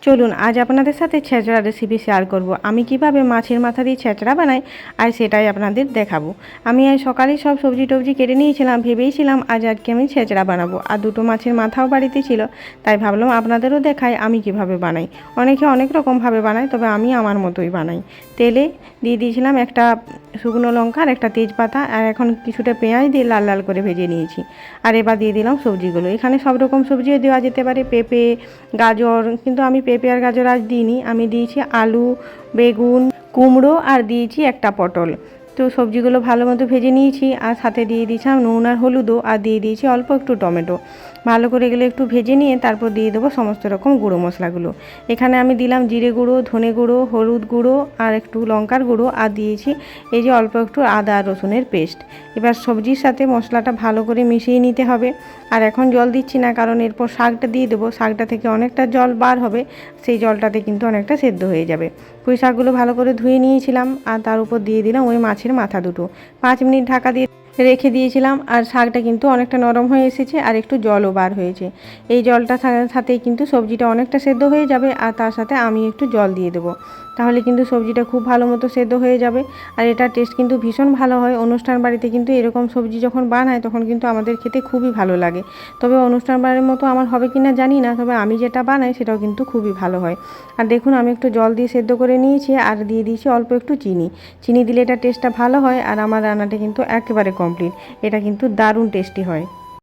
চলুন আজ আপনাদের সাথে ছেঁচড়া রেসিপি শেয়ার করব। আমি কিভাবে মাছের মাথা দিয়ে ছেঁচড়া বানাই আর সেটাই আপনাদের দেখাবো। আমি আজ সকালেই সব সবজি টবজি কেটে নিয়েছিলাম, ভেবেইছিলাম আজকে আমি ছেঁচড়া বানাবো। আর দুটো মাছের মাথাও বাড়িতে ছিল, তাই ভাবলাম আপনাদেরও দেখাই আমি কিভাবে বানাই। অনেকে অনেক রকমভাবে বানায়, তবে আমি আমার মতোই বানাই। তেলে দিয়ে দিয়েছিলাম একটা শুকনো লঙ্কা আর একটা তেজপাতা, আর এখন কিছুটা পেঁয়াজ দিয়ে লাল লাল করে ভেজে নিয়েছি। আর এবার দিয়ে দিলাম সবজিগুলো। এখানে সব রকম সবজিও দেওয়া যেতে পারে, পেঁপে, গাজর, কিন্তু আমি পেঁপে আর গাজর আজ দিইনি। আমি দিয়েছি আলু, বেগুন, কুমড়ো আর দিয়েছি একটা পটল। তো সবজিগুলো ভালো মতো ভেজে নিয়েছি, আর সাথে দিয়ে দিয়েছিলাম নুন আর হলুদও, আর দিয়ে দিয়েছি অল্প একটু টমেটো। ভালো করে এগুলো একটু ভেজে নিয়ে তারপর দিয়ে দেবো সমস্ত রকম গুঁড়ো মশলাগুলো। এখানে আমি দিলাম জিরে গুঁড়ো, ধনে গুঁড়ো, হলুদ গুঁড়ো আর একটু লঙ্কার গুঁড়ো, আর দিয়েছি এই যে অল্প একটু আদা আর রসুনের পেস্ট। এবার সবজির সাথে মশলাটা ভালো করে মিশিয়ে নিতে হবে। আর এখন জল দিচ্ছি না, কারণ এরপর শাকটা দিয়ে দেবো। শাকটা থেকে অনেকটা জল বার হবে, সেই জলটাতে কিন্তু অনেকটা সেদ্ধ হয়ে যাবে। পুঁই শাকগুলো ভালো করে ধুয়ে নিয়েছিলাম, আর তার উপর দিয়ে দিলাম ওই মাছের মাথা দুটো। 5 মিনিট ঢাকা দিয়ে রেখে দিয়েছিলাম, আর শাকটা কিন্তু অনেকটা নরম হয়ে এসেছে, আর একটু জলও বার হয়েছে। এই জলটা সাথেই কিন্তু সবজিটা অনেকটা সেদ্ধ হয়ে যাবে, আর তার সাথে আমি একটু জল দিয়ে দেবো। তাহলে কিন্তু সবজিটা খুব ভালো মতো সেদ্ধ হয়ে যাবে। আর এটার টেস্ট কিন্তু ভীষণ ভালো হয়। অনুষ্ঠান বাড়িতে কিন্তু এরকম সবজি যখন বানায় তখন কিন্তু আমাদের খেতে খুবই ভালো লাগে। তবে অনুষ্ঠান বাড়ির মতো আমার হবে কিনা জানি না, তবে আমি যেটা বানাই সেটাও কিন্তু খুবই ভালো হয়। আর দেখুন আমি একটু জল দিয়ে সেদ্ধ করে নিয়েছি, আর দিয়ে দিয়েছি অল্প একটু চিনি। চিনি দিলে এটা টেস্টটা ভালো হয়। আর আমার রান্নাটা কিন্তু একেবারে কমপ্লিট। এটা কিন্তু দারুণ টেস্টি হয়।